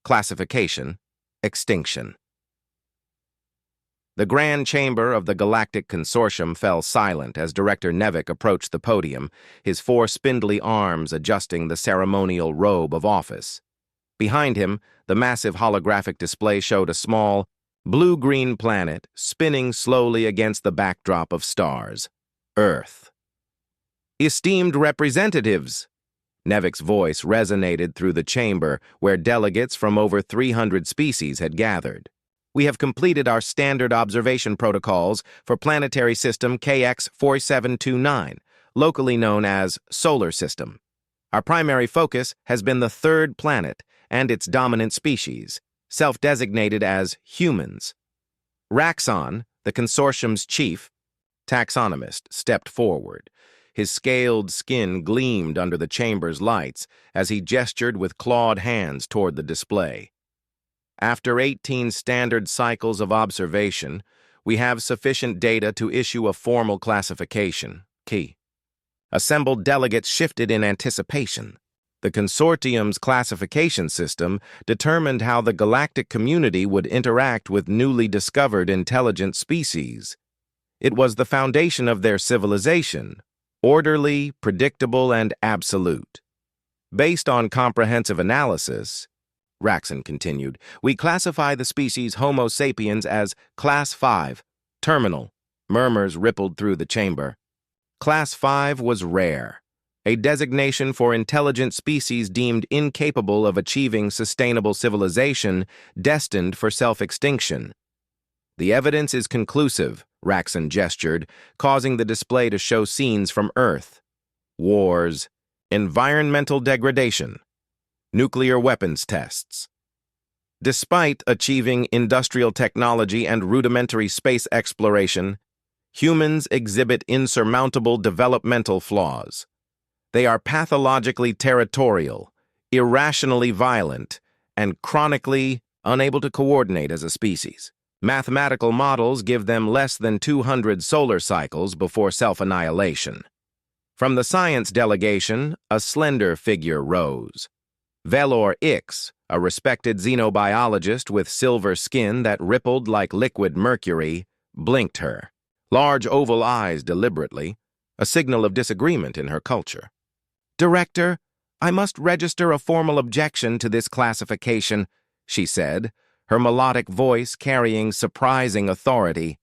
Classification, extinction. The Grand Chamber of the Galactic Consortium fell silent as Director Nevik approached the podium, his four spindly arms adjusting the ceremonial robe of office. Behind him, the massive holographic display showed a small, blue-green planet spinning slowly against the backdrop of stars. Earth. Esteemed representatives! Nevik's voice resonated through the chamber where delegates from over 300 species had gathered. We have completed our standard observation protocols for planetary system KX-4729, locally known as Solar System. Our primary focus has been the third planet and its dominant species, self-designated as humans. Raxon, the consortium's chief taxonomist, stepped forward. His scaled skin gleamed under the chamber's lights as he gestured with clawed hands toward the display. After 18 standard cycles of observation, we have sufficient data to issue a formal classification. Key. Assembled delegates shifted in anticipation. The consortium's classification system determined how the galactic community would interact with newly discovered intelligent species. It was the foundation of their civilization, orderly, predictable, and absolute. Based on comprehensive analysis, Raxon continued, we classify the species Homo sapiens as Class 5, terminal. Murmurs rippled through the chamber. Class 5 was rare, a designation for intelligent species deemed incapable of achieving sustainable civilization destined for self-extinction. The evidence is conclusive, Raxon gestured, causing the display to show scenes from Earth. Wars, environmental degradation, nuclear weapons tests. Despite achieving industrial technology and rudimentary space exploration, humans exhibit insurmountable developmental flaws. They are pathologically territorial, irrationally violent, and chronically unable to coordinate as a species. Mathematical models give them less than 200 solar cycles before self-annihilation. From the science delegation, a slender figure rose. Velor Ix, a respected xenobiologist with silver skin that rippled like liquid mercury, blinked her. Large oval eyes deliberately, a signal of disagreement in her culture. Director, I must register a formal objection to this classification, she said, her melodic voice carrying surprising authority.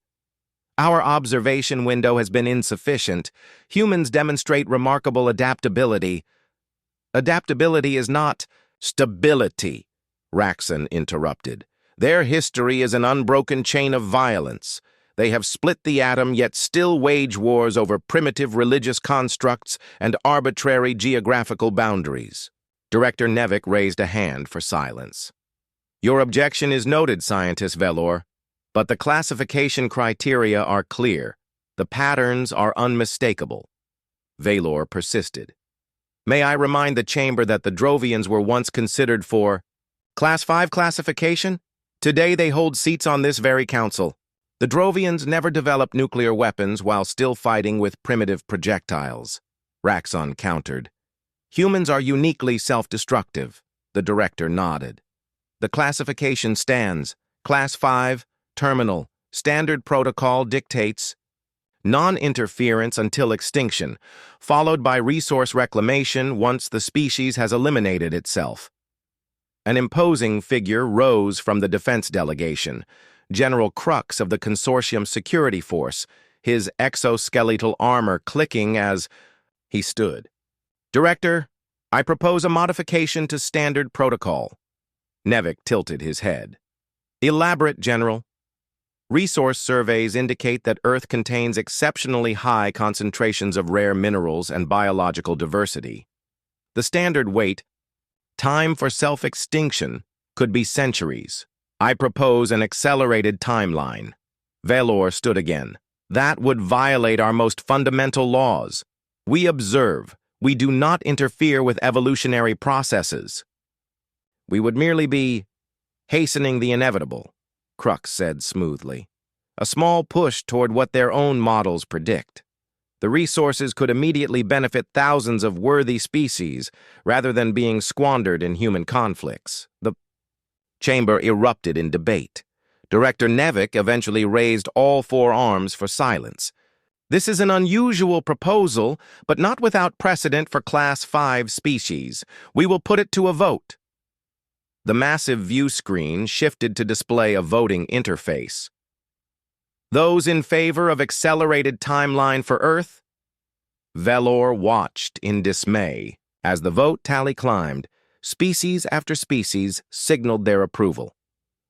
Our observation window has been insufficient. Humans demonstrate remarkable adaptability. Adaptability is not stability, Raxon interrupted. Their history is an unbroken chain of violence. They have split the atom yet still wage wars over primitive religious constructs and arbitrary geographical boundaries. Director Nevik raised a hand for silence. Your objection is noted, Scientist Velor, but the classification criteria are clear. The patterns are unmistakable. Velor persisted. May I remind the chamber that the Drovians were once considered for Class 5 classification? Today they hold seats on this very council. The Drovians never developed nuclear weapons while still fighting with primitive projectiles. Raxon countered. Humans are uniquely self-destructive. The director nodded. The classification stands. Class 5, terminal. Standard protocol dictates non-interference until extinction, followed by resource reclamation once the species has eliminated itself. An imposing figure rose from the defense delegation, General Crux of the Consortium Security Force, his exoskeletal armor clicking as he stood. Director, I propose a modification to standard protocol. Nevik tilted his head. Elaborate, General. Resource surveys indicate that Earth contains exceptionally high concentrations of rare minerals and biological diversity. The standard wait, time for self-extinction, could be centuries. I propose an accelerated timeline. Velor stood again. That would violate our most fundamental laws. We observe. We do not interfere with evolutionary processes. We would merely be hastening the inevitable, Crux said smoothly. A small push toward what their own models predict. The resources could immediately benefit thousands of worthy species rather than being squandered in human conflicts. Chamber erupted in debate. Director Nevik eventually raised all four arms for silence. This is an unusual proposal, but not without precedent for Class 5 species. We will put it to a vote. The massive view screen shifted to display a voting interface. Those in favor of accelerated timeline for Earth? Velor watched in dismay. As the vote tally climbed, species after species signaled their approval.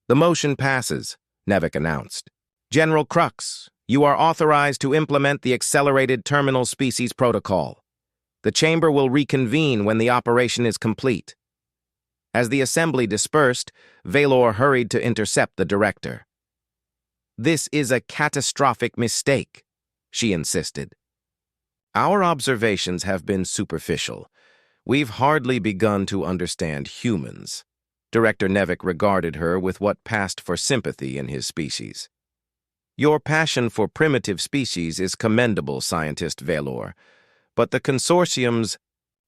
The motion passes, Nevik announced. General Crux, you are authorized to implement the Accelerated Terminal Species Protocol. The Chamber will reconvene when the operation is complete. As the assembly dispersed, Velor hurried to intercept the director. This is a catastrophic mistake, she insisted. Our observations have been superficial. We've hardly begun to understand humans. Director Nevik regarded her with what passed for sympathy in his species. Your passion for primitive species is commendable, Scientist Velor, but the consortium's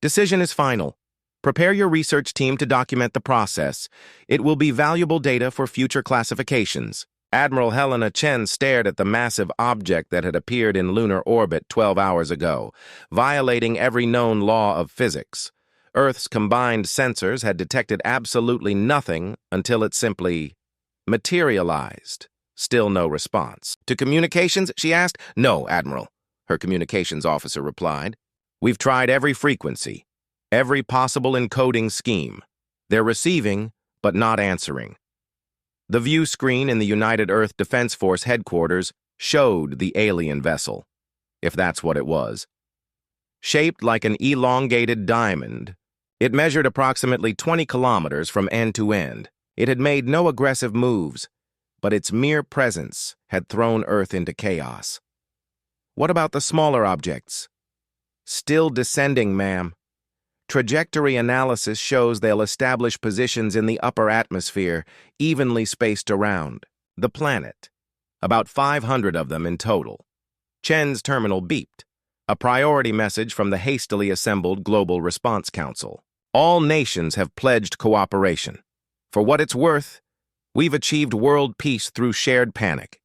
decision is final. Prepare your research team to document the process. It will be valuable data for future classifications. Admiral Helena Chen stared at the massive object that had appeared in lunar orbit 12 hours ago, violating every known law of physics. Earth's combined sensors had detected absolutely nothing until it simply materialized. Still no response. To communications, she asked? No, Admiral, her communications officer replied. We've tried every frequency, every possible encoding scheme. They're receiving, but not answering. The view screen in the United Earth Defense Force headquarters showed the alien vessel, if that's what it was. Shaped like an elongated diamond, it measured approximately 20 kilometers from end to end. It had made no aggressive moves, but its mere presence had thrown Earth into chaos. What about the smaller objects? Still descending, ma'am. Trajectory analysis shows they'll establish positions in the upper atmosphere, evenly spaced around the planet. About 500 of them in total. Chen's terminal beeped. A priority message from the hastily assembled Global Response Council. All nations have pledged cooperation. For what it's worth, we've achieved world peace through shared panic.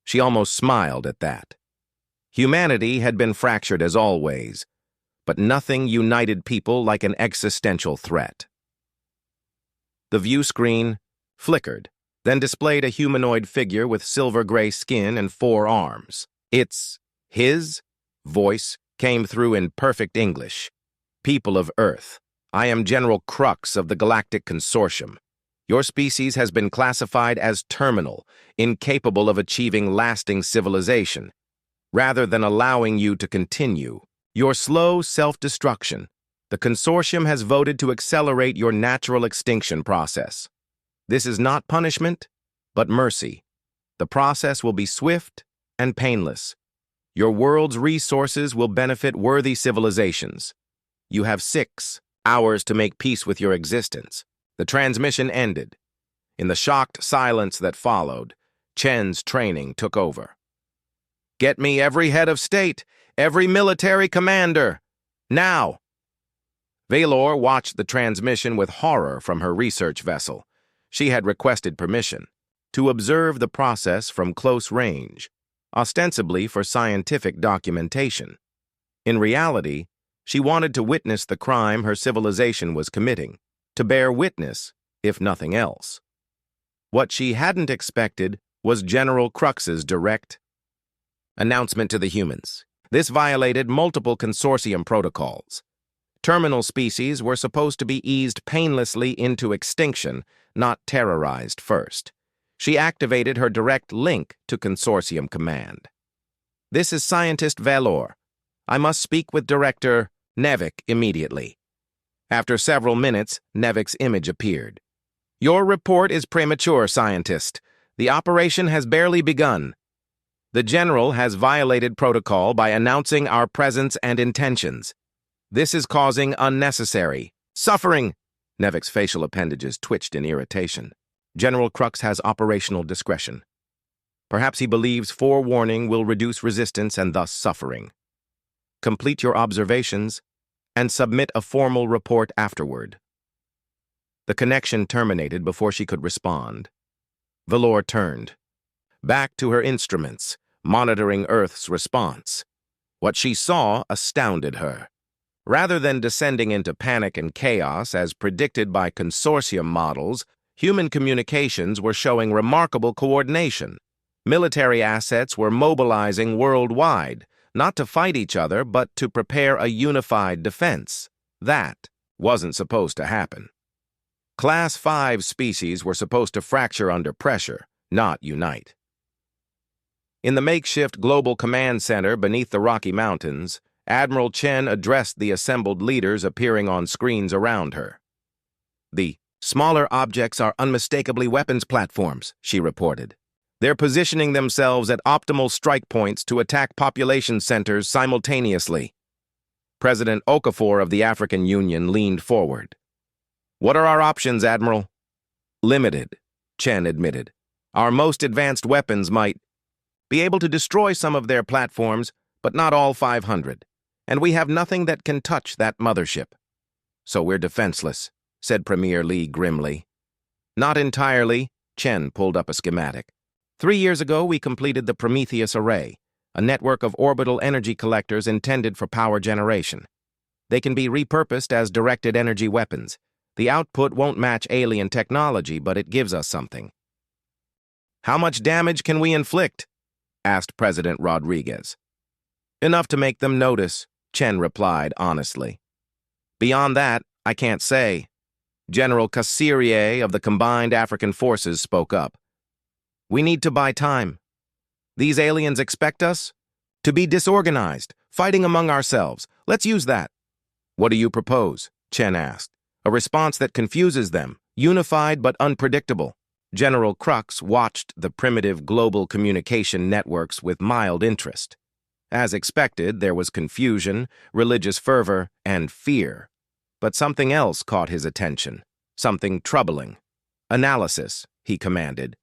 She almost smiled at that. Humanity had been fractured as always, but nothing united people like an existential threat. The view screen flickered, then displayed a humanoid figure with silver-gray skin and 4 arms. It's his voice came through in perfect English. People of Earth, I am General Crux of the Galactic Consortium. Your species has been classified as terminal, incapable of achieving lasting civilization. Rather than allowing you to continue your slow self-destruction, the consortium has voted to accelerate your natural extinction process. This is not punishment, but mercy. The process will be swift and painless. Your world's resources will benefit worthy civilizations. You have 6 hours to make peace with your existence. The transmission ended. In the shocked silence that followed, Chen's training took over. Get me every head of state, every military commander, now! Velor watched the transmission with horror from her research vessel. She had requested permission to observe the process from close range, ostensibly for scientific documentation. In reality, she wanted to witness the crime her civilization was committing, to bear witness, if nothing else. What she hadn't expected was General Crux's direct announcement to the humans. This violated multiple consortium protocols. Terminal species were supposed to be eased painlessly into extinction, not terrorized first. She activated her direct link to consortium command. This is Scientist Velor. I must speak with Director Nevik immediately. After several minutes, Nevik's image appeared. Your report is premature, Scientist. The operation has barely begun. The General has violated protocol by announcing our presence and intentions. This is causing unnecessary suffering. Nevik's facial appendages twitched in irritation. General Crux has operational discretion. Perhaps he believes forewarning will reduce resistance and thus suffering. Complete your observations and submit a formal report afterward. The connection terminated before she could respond. Valor turned. Back to her instruments, monitoring Earth's response. What she saw astounded her. Rather than descending into panic and chaos as predicted by consortium models, human communications were showing remarkable coordination. Military assets were mobilizing worldwide, not to fight each other, but to prepare a unified defense. That wasn't supposed to happen. Class 5 species were supposed to fracture under pressure, not unite. In the makeshift Global Command Center beneath the Rocky Mountains, Admiral Chen addressed the assembled leaders appearing on screens around her. "The smaller objects are unmistakably weapons platforms," she reported. "They're positioning themselves at optimal strike points to attack population centers simultaneously." President Okafor of the African Union leaned forward. "What are our options, Admiral?" "Limited," Chen admitted. "Our most advanced weapons might be able to destroy some of their platforms, but not all 500. And we have nothing that can touch that mothership." "So we're defenseless," said Premier Li grimly. "Not entirely," Chen pulled up a schematic. 3 years ago, we completed the Prometheus Array, a network of orbital energy collectors intended for power generation. They can be repurposed as directed energy weapons. The output won't match alien technology, but it gives us something. "How much damage can we inflict?" asked President Rodriguez. "Enough to make them notice," Chen replied honestly. "Beyond that, I can't say." General Kassirier of the Combined African Forces spoke up. "We need to buy time. These aliens expect us to be disorganized, fighting among ourselves. Let's use that." "What do you propose?" Chen asked. "A response that confuses them, unified but unpredictable." General Crux watched the primitive global communication networks with mild interest. As expected, there was confusion, religious fervor, and fear. But something else caught his attention, something troubling. "Analysis," he commanded.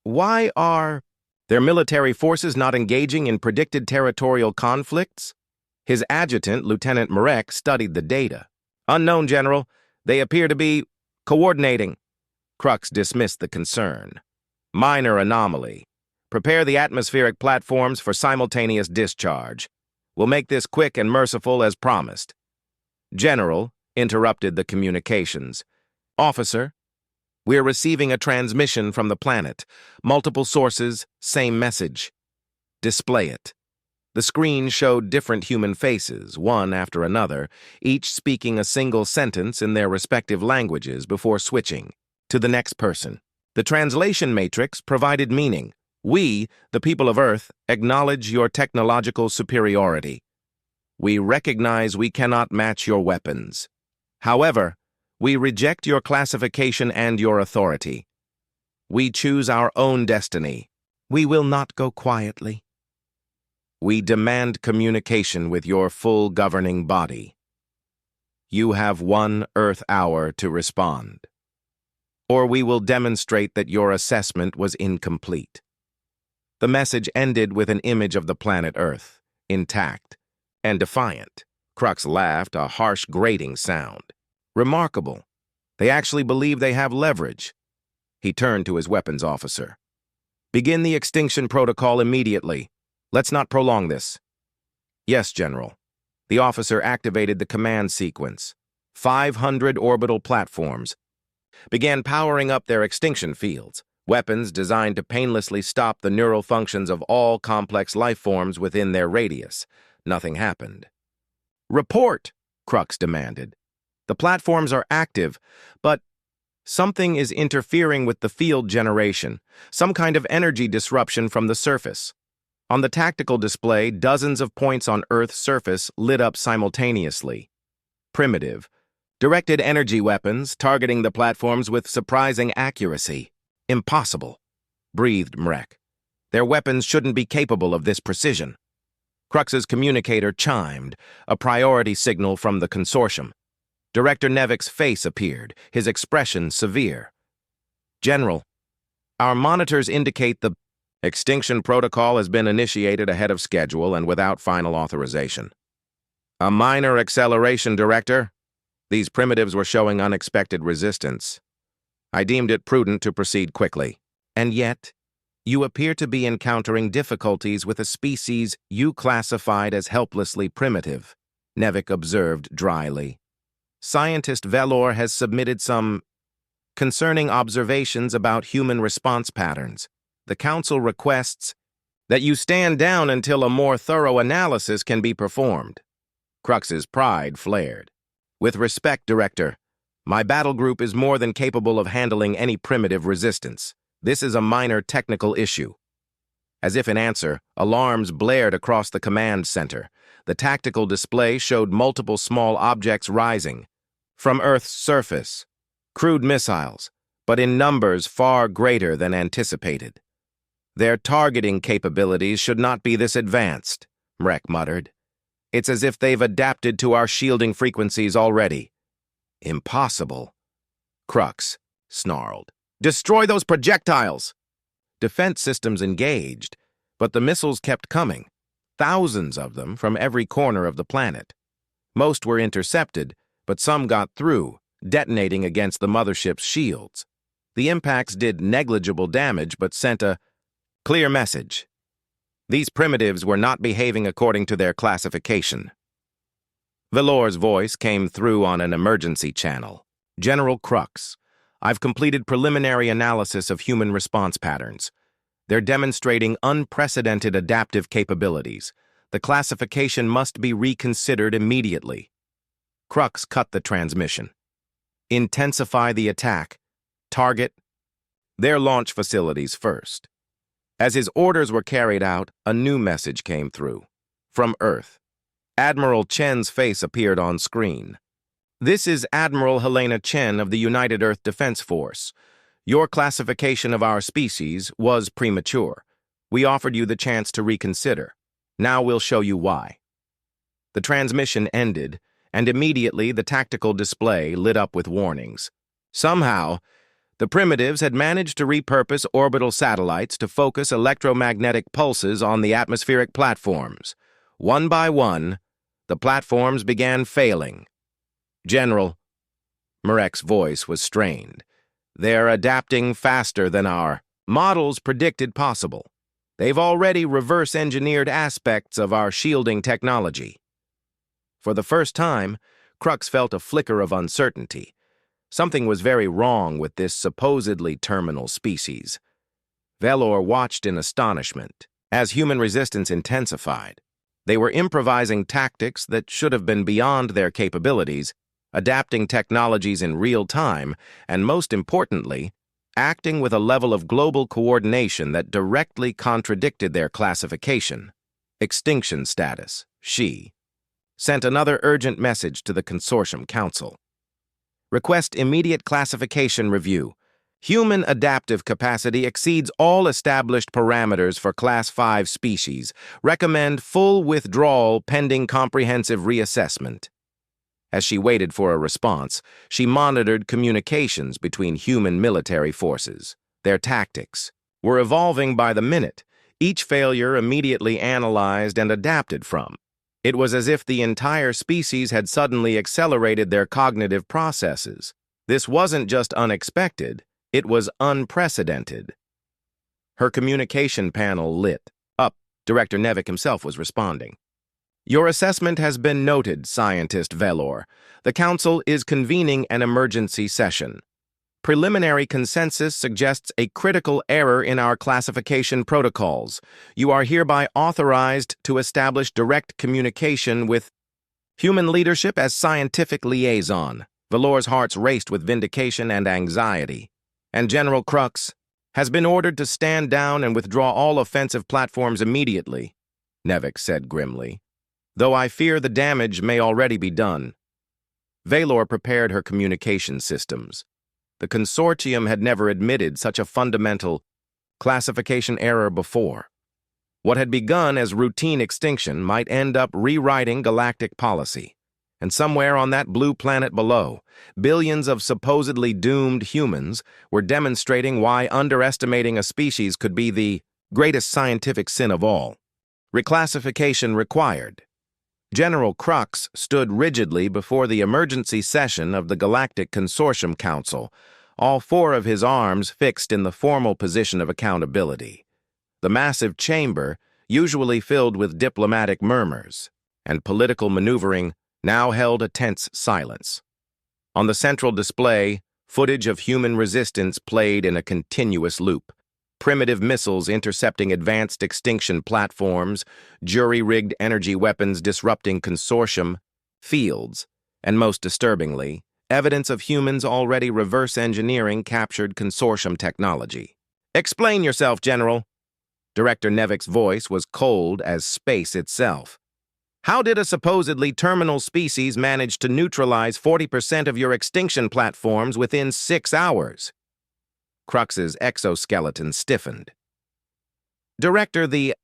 "Why are their military forces not engaging in predicted territorial conflicts?" His adjutant, Lieutenant Marek, studied the data. "Unknown, General. They appear to be coordinating." Crux dismissed the concern. "Minor anomaly. Prepare the atmospheric platforms for simultaneous discharge. We'll make this quick and merciful as promised." "General," interrupted the communications. "Officer, we're receiving a transmission from the planet. Multiple sources, same message." "Display it." The screen showed different human faces, one after another, each speaking a single sentence in their respective languages before switching to the next person. The translation matrix provided meaning. "We, the people of Earth, acknowledge your technological superiority. We recognize we cannot match your weapons. However, we reject your classification and your authority. We choose our own destiny. We will not go quietly. We demand communication with your full governing body. You have 1 Earth hour to respond, or we will demonstrate that your assessment was incomplete." The message ended with an image of the planet Earth, intact and defiant. Crux laughed, a harsh grating sound. "Remarkable. They actually believe they have leverage." He turned to his weapons officer. "Begin the extinction protocol immediately. Let's not prolong this." "Yes, General." The officer activated the command sequence. 500 orbital platforms began powering up their extinction fields, weapons designed to painlessly stop the neural functions of all complex life forms within their radius. Nothing happened. "Report," Crux demanded. "The platforms are active, but something is interfering with the field generation, some kind of energy disruption from the surface." On the tactical display, dozens of points on Earth's surface lit up simultaneously. "Primitive. Directed energy weapons targeting the platforms with surprising accuracy." "Impossible," breathed Mrek. "Their weapons shouldn't be capable of this precision." Crux's communicator chimed, a priority signal from the consortium. Director Nevik's face appeared, his expression severe. "General, our monitors indicate the extinction protocol has been initiated ahead of schedule and without final authorization." "A minor acceleration, Director." These primitives were showing unexpected resistance. I deemed it prudent to proceed quickly. And yet, you appear to be encountering difficulties with a species you classified as helplessly primitive, Nevik observed dryly. Scientist Velor has submitted some concerning observations about human response patterns. The Council requests that you stand down until a more thorough analysis can be performed. Crux's pride flared. With respect, Director, my battle group is more than capable of handling any primitive resistance. This is a minor technical issue. As if in answer, alarms blared across the command center. The tactical display showed multiple small objects rising from Earth's surface. Crude missiles, but in numbers far greater than anticipated. Their targeting capabilities should not be this advanced, Mrek muttered. It's as if they've adapted to our shielding frequencies already. Impossible. Crux snarled. Destroy those projectiles! Defense systems engaged, but the missiles kept coming. Thousands of them from every corner of the planet. Most were intercepted, but some got through, detonating against the mothership's shields. The impacts did negligible damage, but sent a clear message. These primitives were not behaving according to their classification. Velor's voice came through on an emergency channel. General Crux, I've completed preliminary analysis of human response patterns. They're demonstrating unprecedented adaptive capabilities. The classification must be reconsidered immediately. Crux cut the transmission. Intensify the attack. Target their launch facilities first. As his orders were carried out, a new message came through. From Earth. Admiral Chen's face appeared on screen. This is Admiral Helena Chen of the United Earth Defense Force. Your classification of our species was premature. We offered you the chance to reconsider. Now we'll show you why. The transmission ended, and immediately the tactical display lit up with warnings. Somehow, the primitives had managed to repurpose orbital satellites to focus electromagnetic pulses on the atmospheric platforms. One by one, the platforms began failing. General, Murek's voice was strained. They're adapting faster than our models predicted possible. They've already reverse-engineered aspects of our shielding technology. For the first time, Crux felt a flicker of uncertainty. Something was very wrong with this supposedly terminal species. Velor watched in astonishment as human resistance intensified. They were improvising tactics that should have been beyond their capabilities, adapting technologies in real time, and most importantly, acting with a level of global coordination that directly contradicted their classification. Extinction status, she sent another urgent message to the Consortium Council. Request immediate classification review. Human adaptive capacity exceeds all established parameters for Class 5 species. Recommend full withdrawal pending comprehensive reassessment. As she waited for a response, she monitored communications between human military forces. Their tactics were evolving by the minute, each failure immediately analyzed and adapted from. It was as if the entire species had suddenly accelerated their cognitive processes. This wasn't just unexpected, it was unprecedented. Her communication panel lit up. Director Nevik himself was responding. Your assessment has been noted, Scientist Velor. The Council is convening an emergency session. Preliminary consensus suggests a critical error in our classification protocols. You are hereby authorized to establish direct communication with human leadership as scientific liaison. Velor's hearts raced with vindication and anxiety. And General Crux has been ordered to stand down and withdraw all offensive platforms immediately, Nevik said grimly. Though I fear the damage may already be done. Velor prepared her communication systems. The Consortium had never admitted such a fundamental classification error before. What had begun as routine extinction might end up rewriting galactic policy. And somewhere on that blue planet below, billions of supposedly doomed humans were demonstrating why underestimating a species could be the greatest scientific sin of all. Reclassification required. General Crux stood rigidly before the emergency session of the Galactic Consortium Council, all four of his arms fixed in the formal position of accountability. The massive chamber, usually filled with diplomatic murmurs and political maneuvering, now held a tense silence. On the central display, footage of human resistance played in a continuous loop. Primitive missiles intercepting advanced extinction platforms, jury-rigged energy weapons disrupting consortium fields, and most disturbingly, evidence of humans already reverse engineering captured consortium technology. "Explain yourself, General." Director Nevik's voice was cold as space itself. "How did a supposedly terminal species manage to neutralize 40% of your extinction platforms within 6 hours? Crux's exoskeleton stiffened. "Director, the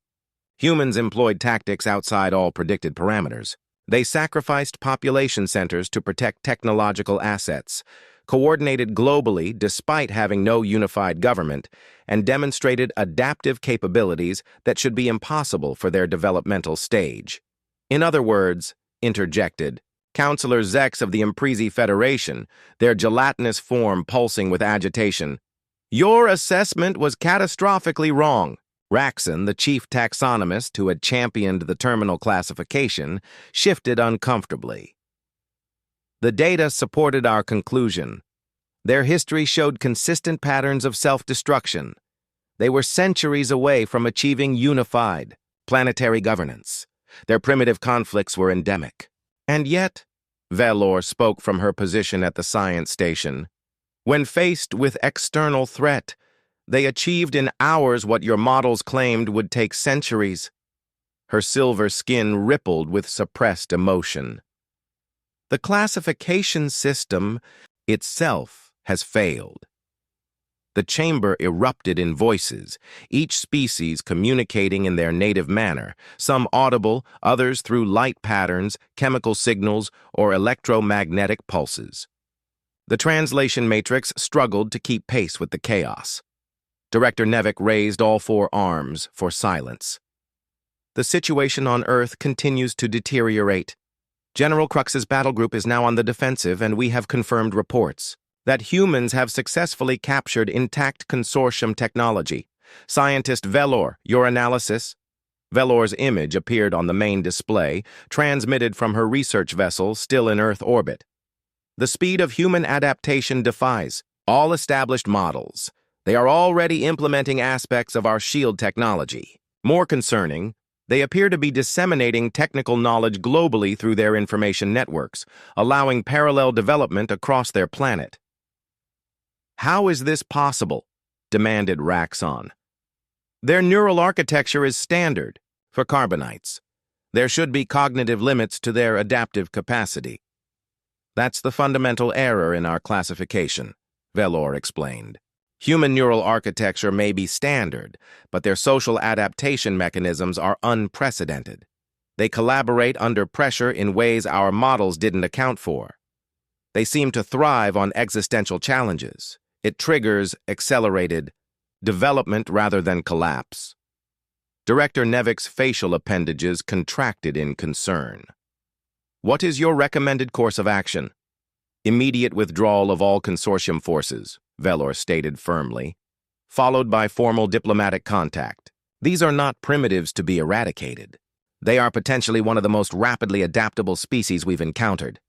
humans employed tactics outside all predicted parameters. They sacrificed population centers to protect technological assets, coordinated globally despite having no unified government, and demonstrated adaptive capabilities that should be impossible for their developmental stage. In other words," interjected Councillor Zex of the Imprezi Federation, their gelatinous form pulsing with agitation, "your assessment was catastrophically wrong." Raxon, the chief taxonomist who had championed the terminal classification, shifted uncomfortably. "The data supported our conclusion. Their history showed consistent patterns of self-destruction. They were centuries away from achieving unified, planetary governance. Their primitive conflicts were endemic. And yet," Valor spoke from her position at the science station, "when faced with external threat, they achieved in hours what your models claimed would take centuries." Her silver skin rippled with suppressed emotion. "The classification system itself has failed." The chamber erupted in voices, each species communicating in their native manner, some audible, others through light patterns, chemical signals, or electromagnetic pulses. The translation matrix struggled to keep pace with the chaos. Director Nevik raised all four arms for silence. "The situation on Earth continues to deteriorate. General Crux's battle group is now on the defensive, and we have confirmed reports that humans have successfully captured intact consortium technology. Scientist Velor, your analysis?" Velor's image appeared on the main display, transmitted from her research vessel still in Earth orbit. "The speed of human adaptation defies all established models. They are already implementing aspects of our shield technology. More concerning, they appear to be disseminating technical knowledge globally through their information networks, allowing parallel development across their planet." "How is this possible?" demanded Raxon. "Their neural architecture is standard for carbonites. There should be cognitive limits to their adaptive capacity." "That's the fundamental error in our classification," Velor explained. "Human neural architecture may be standard, but their social adaptation mechanisms are unprecedented. They collaborate under pressure in ways our models didn't account for. They seem to thrive on existential challenges. It triggers accelerated development rather than collapse." Director Nevik's facial appendages contracted in concern. "What is your recommended course of action?" "Immediate withdrawal of all consortium forces," Velor stated firmly, "followed by formal diplomatic contact. These are not primitives to be eradicated. They are potentially one of the most rapidly adaptable species we've encountered."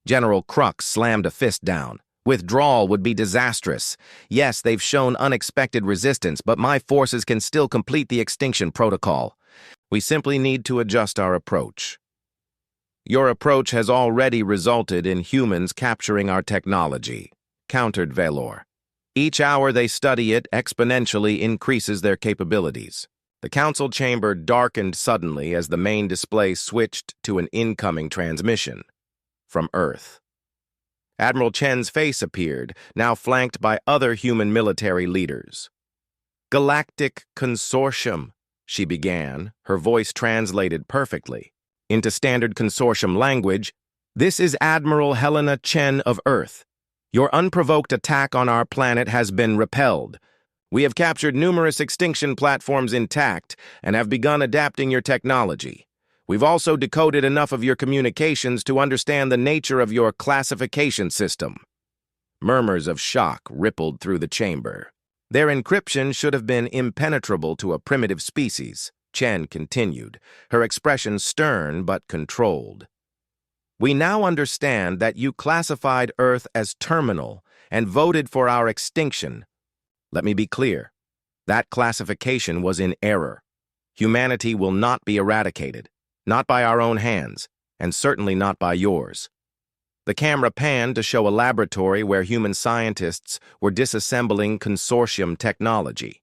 General Crux slammed a fist down. "Withdrawal would be disastrous. Yes, they've shown unexpected resistance, but my forces can still complete the extinction protocol. We simply need to adjust our approach." "Your approach has already resulted in humans capturing our technology," countered Velor. "Each hour they study it exponentially increases their capabilities." The council chamber darkened suddenly as the main display switched to an incoming transmission from Earth. Admiral Chen's face appeared, now flanked by other human military leaders. "Galactic Consortium," she began, her voice translated perfectly into standard consortium language. "This is Admiral Helena Chen of Earth. Your unprovoked attack on our planet has been repelled. We have captured numerous extinction platforms intact and have begun adapting your technology. We've also decoded enough of your communications to understand the nature of your classification system. Murmurs of shock rippled through the chamber. Their encryption should have been impenetrable to a primitive species, Chen continued, her expression stern but controlled. We now understand that you classified Earth as terminal and voted for our extinction. Let me be clear. That classification was in error. Humanity will not be eradicated, not by our own hands, and certainly not by yours. The camera panned to show a laboratory where human scientists were disassembling consortium technology.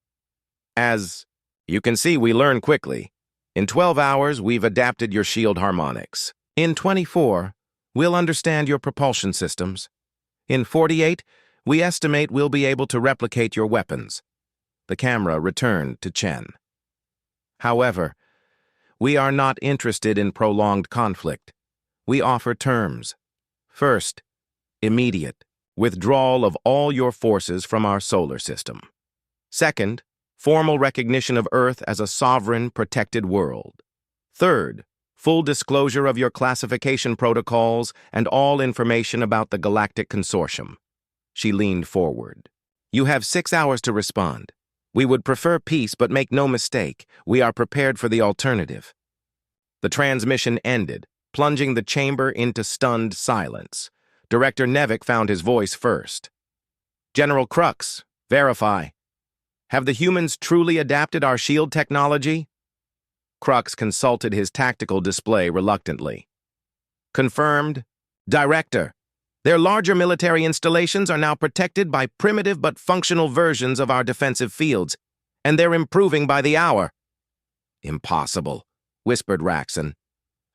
As you can see, we learn quickly. In 12 hours, we've adapted your shield harmonics. In 24, we'll understand your propulsion systems. In 48, we estimate we'll be able to replicate your weapons. The camera returned to Chen. However, we are not interested in prolonged conflict. We offer terms. First, immediate withdrawal of all your forces from our solar system. Second, formal recognition of Earth as a sovereign, protected world. Third, full disclosure of your classification protocols and all information about the Galactic Consortium. She leaned forward. You have 6 hours to respond. We would prefer peace, but make no mistake, we are prepared for the alternative. The transmission ended, plunging the chamber into stunned silence. Director Nevik found his voice first. General Crux, verify. Have the humans truly adapted our shield technology? Crux consulted his tactical display reluctantly. Confirmed. Director, their larger military installations are now protected by primitive but functional versions of our defensive fields, and they're improving by the hour. Impossible, whispered Raxon.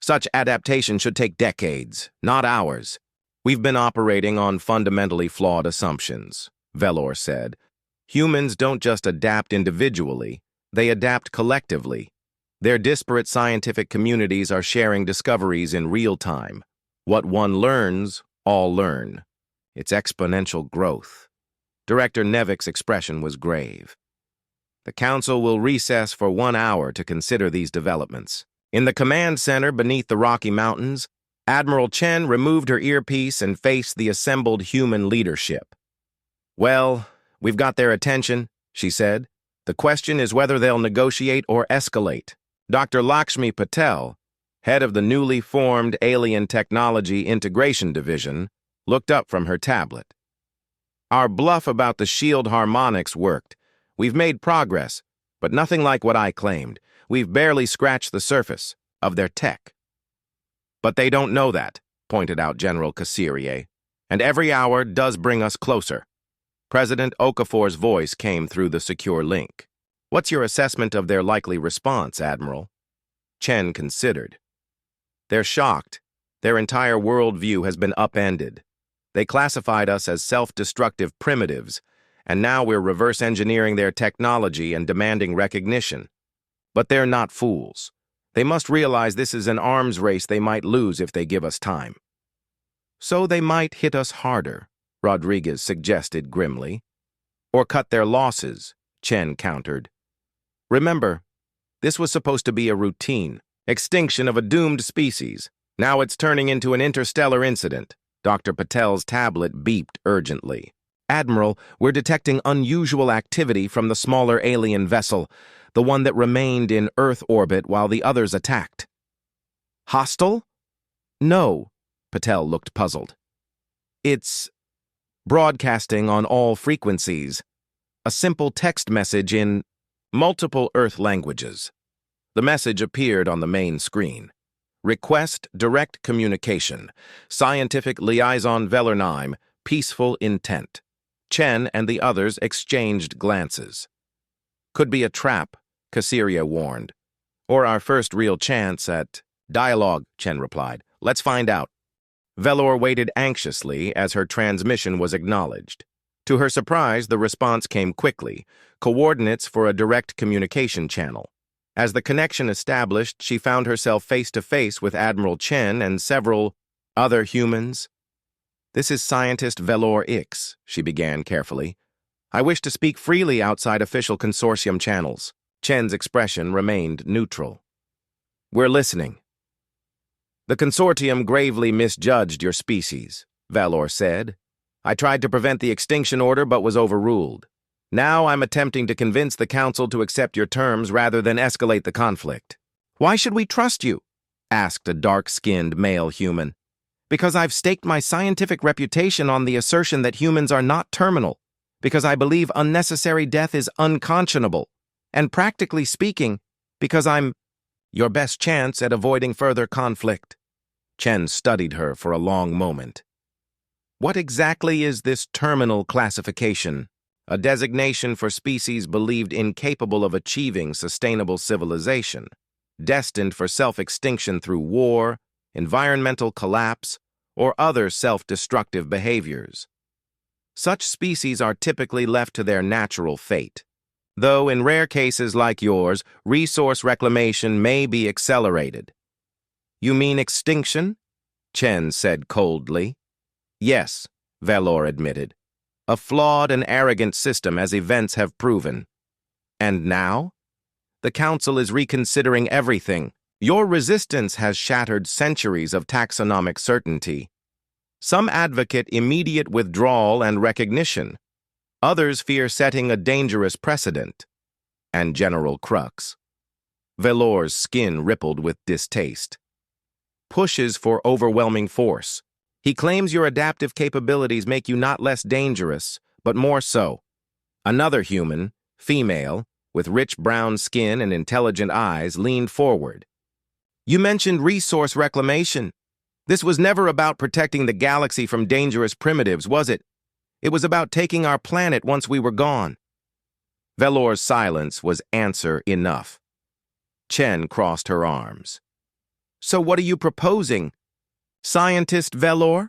Such adaptation should take decades, not hours. We've been operating on fundamentally flawed assumptions, Velor said. Humans don't just adapt individually, they adapt collectively. Their disparate scientific communities are sharing discoveries in real time. What one learns, all learn. It's exponential growth. Director Nevik's expression was grave. The Council will recess for 1 hour to consider these developments. In the command center beneath the Rocky Mountains, Admiral Chen removed her earpiece and faced the assembled human leadership. Well, we've got their attention, she said. The question is whether they'll negotiate or escalate. Dr. Lakshmi Patel, head of the newly formed Alien Technology Integration Division, looked up from her tablet. Our bluff about the shield harmonics worked. We've made progress, but nothing like what I claimed. We've barely scratched the surface of their tech. But they don't know that, pointed out General Cassirier, and every hour does bring us closer. President Okafor's voice came through the secure link. What's your assessment of their likely response, Admiral? Chen considered. They're shocked. Their entire worldview has been upended. They classified us as self-destructive primitives, and now we're reverse engineering their technology and demanding recognition. But they're not fools. They must realize this is an arms race they might lose if they give us time. So they might hit us harder, Rodriguez suggested grimly. Or cut their losses, Chen countered. Remember, this was supposed to be a routine, extinction of a doomed species. Now it's turning into an interstellar incident. Dr. Patel's tablet beeped urgently. Admiral, we're detecting unusual activity from the smaller alien vessel, the one that remained in Earth orbit while the others attacked. Hostile? No, Patel looked puzzled. It's broadcasting on all frequencies. A simple text message in multiple Earth languages. The message appeared on the main screen. Request direct communication. Scientific liaison Velernheim. Peaceful intent. Chen and the others exchanged glances. Could be a trap, Cassiria warned. Or our first real chance at dialogue, Chen replied. Let's find out. Velor waited anxiously as her transmission was acknowledged. To her surprise, the response came quickly, coordinates for a direct communication channel. As the connection established, she found herself face-to-face with Admiral Chen and several other humans. This is Scientist Velor Ix, she began carefully. I wish to speak freely outside official consortium channels. Chen's expression remained neutral. We're listening, The consortium gravely misjudged your species, Valor said. I tried to prevent the extinction order but was overruled. Now I'm attempting to convince the Council to accept your terms rather than escalate the conflict. Why should we trust you? Asked a dark-skinned male human. Because I've staked my scientific reputation on the assertion that humans are not terminal. Because I believe unnecessary death is unconscionable. And practically speaking, because I'm your best chance at avoiding further conflict. Chen studied her for a long moment. What exactly is this terminal classification? A designation for species believed incapable of achieving sustainable civilization, destined for self-extinction through war, environmental collapse, or other self-destructive behaviors. Such species are typically left to their natural fate, though in rare cases like yours, resource reclamation may be accelerated. You mean extinction? Chen said coldly. Yes, Valor admitted. A flawed and arrogant system as events have proven. And now? The Council is reconsidering everything. Your resistance has shattered centuries of taxonomic certainty. Some advocate immediate withdrawal and recognition. Others fear setting a dangerous precedent. And General Crux. Valor's skin rippled with distaste. Pushes for overwhelming force. He claims your adaptive capabilities make you not less dangerous, but more so. Another human, female, with rich brown skin and intelligent eyes, leaned forward. You mentioned resource reclamation. This was never about protecting the galaxy from dangerous primitives, was it? It was about taking our planet once we were gone. Valor's silence was answer enough. Chen crossed her arms. So what are you proposing? Scientist Valor?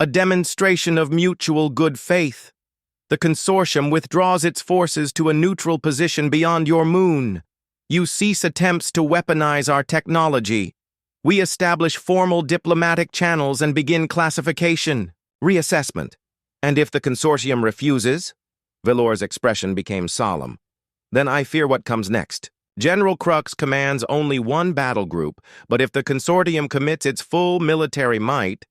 A demonstration of mutual good faith. The consortium withdraws its forces to a neutral position beyond your moon. You cease attempts to weaponize our technology. We establish formal diplomatic channels and begin classification, reassessment. And if the consortium refuses, Valor's expression became solemn, then I fear what comes next. General Crux commands only one battle group, but if the consortium commits its full military might,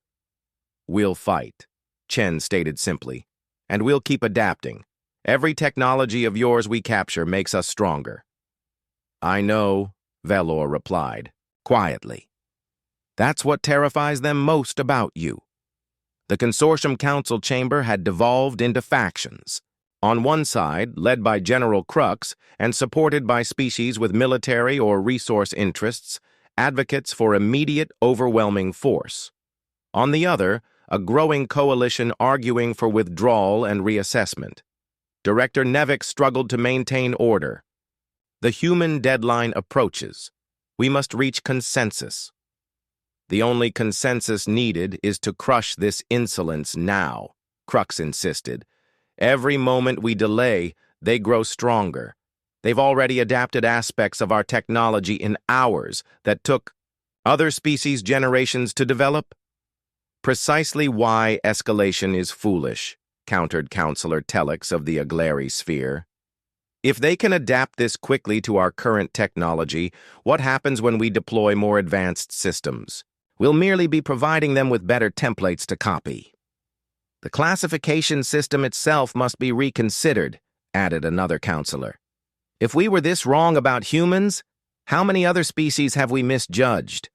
we'll fight, Chen stated simply, and we'll keep adapting. Every technology of yours we capture makes us stronger. I know, Valor replied, quietly. That's what terrifies them most about you. The Consortium Council chamber had devolved into factions. On one side, led by General Crux and supported by species with military or resource interests, advocates for immediate, overwhelming force. On the other, a growing coalition arguing for withdrawal and reassessment. Director Nevik struggled to maintain order. The human deadline approaches. We must reach consensus. The only consensus needed is to crush this insolence now, Crux insisted. Every moment we delay, they grow stronger. They've already adapted aspects of our technology in hours that took other species generations to develop. Precisely why escalation is foolish, countered Counselor Telix of the Aglari sphere. If they can adapt this quickly to our current technology, what happens when we deploy more advanced systems? We'll merely be providing them with better templates to copy. The classification system itself must be reconsidered, added another counselor. If we were this wrong about humans, how many other species have we misjudged?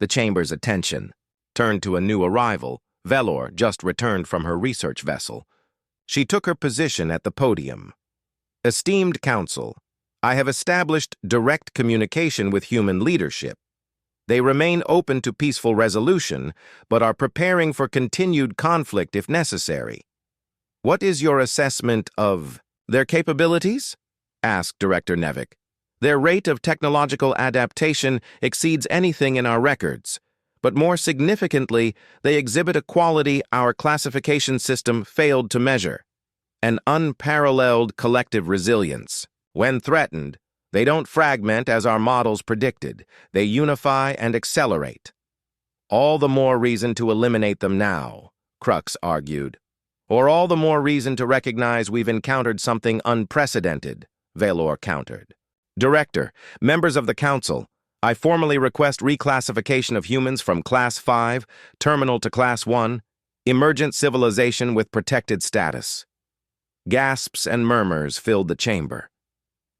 The chamber's attention turned to a new arrival, Valor, just returned from her research vessel. She took her position at the podium. Esteemed Council, I have established direct communication with human leadership. They remain open to peaceful resolution, but are preparing for continued conflict if necessary. What is your assessment of their capabilities? Asked Director Nevik. Their rate of technological adaptation exceeds anything in our records, but more significantly, they exhibit a quality our classification system failed to measure. An unparalleled collective resilience. When threatened, they don't fragment as our models predicted. They unify and accelerate. All the more reason to eliminate them now, Crux argued. Or all the more reason to recognize we've encountered something unprecedented, Valor countered. Director, members of the Council, I formally request reclassification of humans from Class 5, Terminal to Class 1, Emergent Civilization with Protected Status. Gasps and murmurs filled the chamber.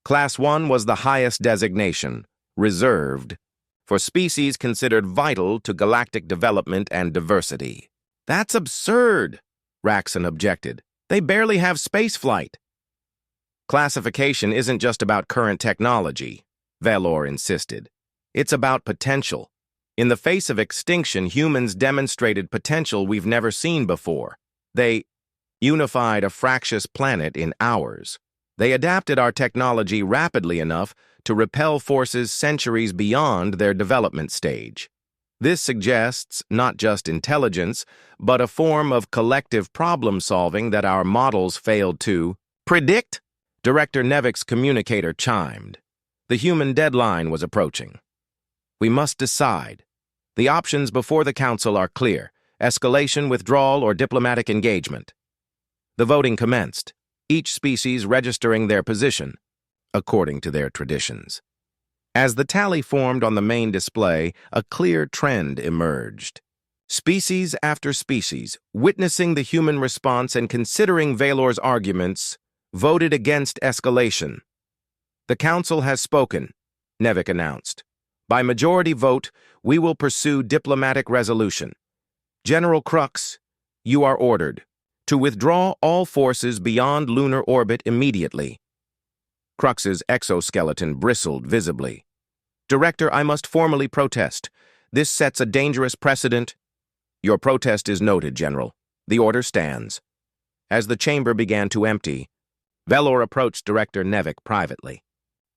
Class 1 was the highest designation, reserved, for species considered vital to galactic development and diversity. That's absurd, Raxon objected. They barely have spaceflight. Classification isn't just about current technology, Valor insisted. It's about potential. In the face of extinction, humans demonstrated potential we've never seen before. They unified a fractious planet in hours. They adapted our technology rapidly enough to repel forces centuries beyond their development stage. This suggests not just intelligence, but a form of collective problem-solving that our models failed to predict. Director Nevik's communicator chimed. The human deadline was approaching. We must decide. The options before the Council are clear: escalation, withdrawal, or diplomatic engagement. The voting commenced, each species registering their position, according to their traditions. As the tally formed on the main display, a clear trend emerged. Species after species, witnessing the human response and considering Valor's arguments, voted against escalation. The Council has spoken, Nevik announced. By majority vote, we will pursue diplomatic resolution. General Crux, you are ordered to withdraw all forces beyond lunar orbit immediately. Crux's exoskeleton bristled visibly. Director, I must formally protest. This sets a dangerous precedent. Your protest is noted, General. The order stands. As the chamber began to empty, Valor approached Director Nevik privately.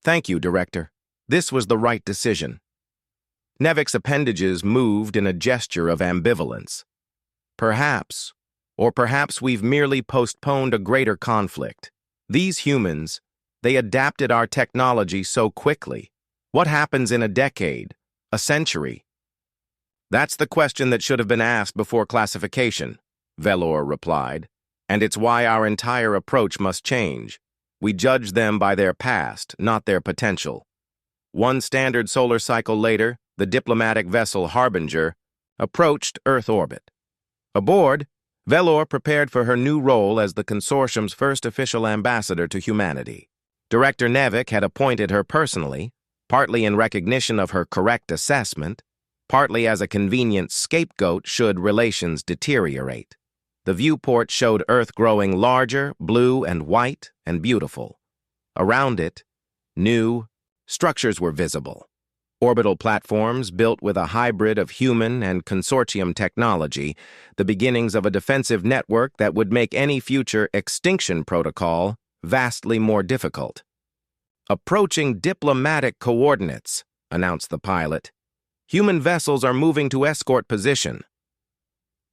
Thank you, Director. This was the right decision. Nevik's appendages moved in a gesture of ambivalence. Perhaps, or perhaps we've merely postponed a greater conflict. These humans, they adapted our technology so quickly. What happens in a decade, a century? That's the question that should have been asked before classification, Valor replied. And it's why our entire approach must change. We judge them by their past, not their potential. One standard solar cycle later, the diplomatic vessel Harbinger approached Earth orbit. Aboard, Valor prepared for her new role as the consortium's first official ambassador to humanity. Director Nevik had appointed her personally, partly in recognition of her correct assessment, partly as a convenient scapegoat should relations deteriorate. The viewport showed Earth growing larger, blue and white, and beautiful. Around it, new structures were visible. Orbital platforms built with a hybrid of human and consortium technology, the beginnings of a defensive network that would make any future extinction protocol vastly more difficult. Approaching diplomatic coordinates, announced the pilot. Human vessels are moving to escort position.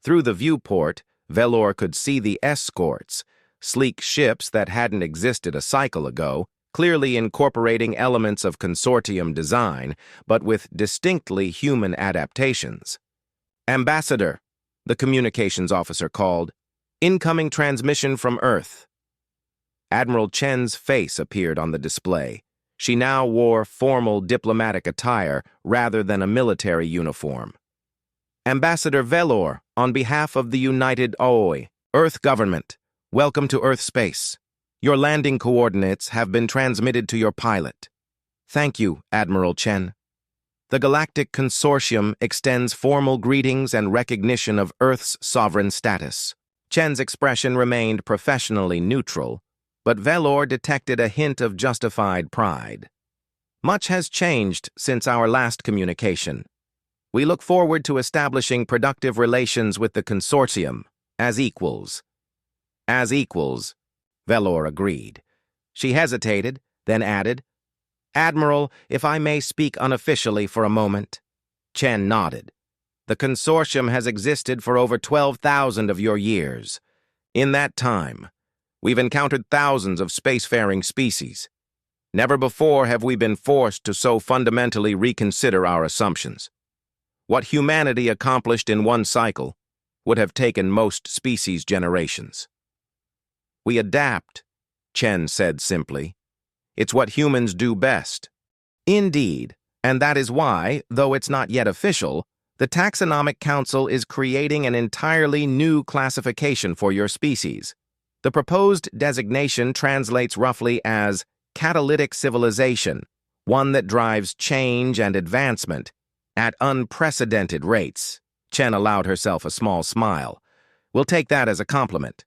Through the viewport, Valor could see the escorts, sleek ships that hadn't existed a cycle ago, clearly incorporating elements of consortium design, but with distinctly human adaptations. Ambassador, the communications officer called. Incoming transmission from Earth. Admiral Chen's face appeared on the display. She now wore formal diplomatic attire rather than a military uniform. Ambassador Valor, on behalf of the United Earth government, welcome to Earth space. Your landing coordinates have been transmitted to your pilot. Thank you, Admiral Chen. The Galactic Consortium extends formal greetings and recognition of Earth's sovereign status. Chen's expression remained professionally neutral, but Valor detected a hint of justified pride. Much has changed since our last communication. We look forward to establishing productive relations with the consortium, as equals. As equals, Valor agreed. She hesitated, then added, Admiral, if I may speak unofficially for a moment. Chen nodded. The consortium has existed for over 12,000 of your years. In that time, we've encountered thousands of spacefaring species. Never before have we been forced to so fundamentally reconsider our assumptions. What humanity accomplished in one cycle would have taken most species generations. We adapt, Chen said simply. It's what humans do best. Indeed, And that is why, though it's not yet official, the Taxonomic Council is creating an entirely new classification for your species. The proposed designation translates roughly as catalytic civilization, one that drives change and advancement at unprecedented rates. Chen allowed herself a small smile. We'll take that as a compliment.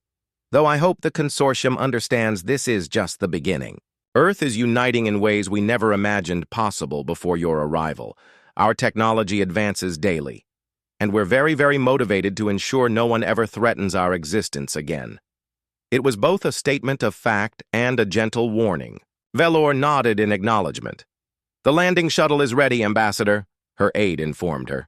Though I hope the consortium understands this is just the beginning. Earth is uniting in ways we never imagined possible before your arrival. Our technology advances daily, and we're very, very motivated to ensure no one ever threatens our existence again. It was both a statement of fact and a gentle warning. Velor nodded in acknowledgement. The landing shuttle is ready, Ambassador, her aide informed her.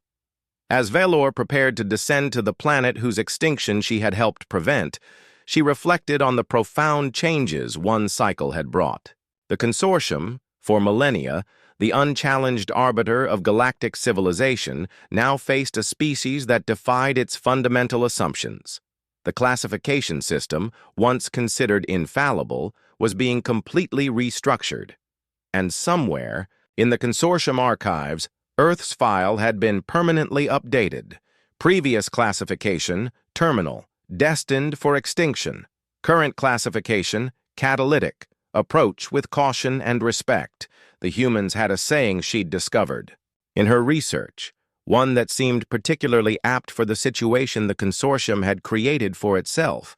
As Velor prepared to descend to the planet whose extinction she had helped prevent, she reflected on the profound changes one cycle had brought. The consortium, for millennia, the unchallenged arbiter of galactic civilization, now faced a species that defied its fundamental assumptions. The classification system, once considered infallible, was being completely restructured. And somewhere, in the consortium archives, Earth's file had been permanently updated. Previous classification, terminal, destined for extinction. Current classification, catalytic. Approach with caution and respect. The humans had a saying she'd discovered. In her research, one that seemed particularly apt for the situation the consortium had created for itself.